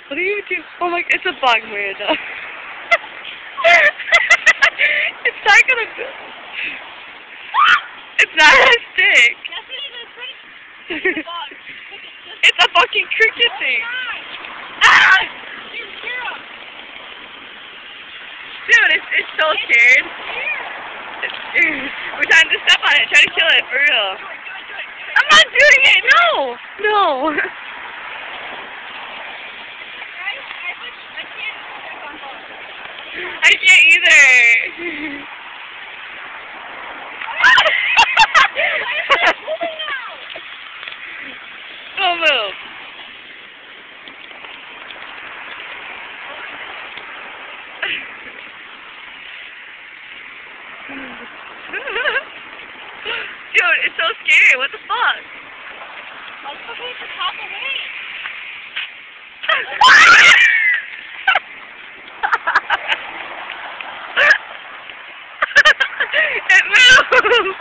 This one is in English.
What are you doing? Oh my, it's a bug, Miranda. It's not gonna be. It's not a stick. Yes, it is. It's pretty. It's a bug. It's a fucking cricket thing. Ah! Ah! Dude, it's so scared. We're trying to step on it, try to kill it, for real. I'm not doing it, no! No. I can't either. Don't move. Dude, it's so scary. What the fuck? Let's go to the top of it. It moved!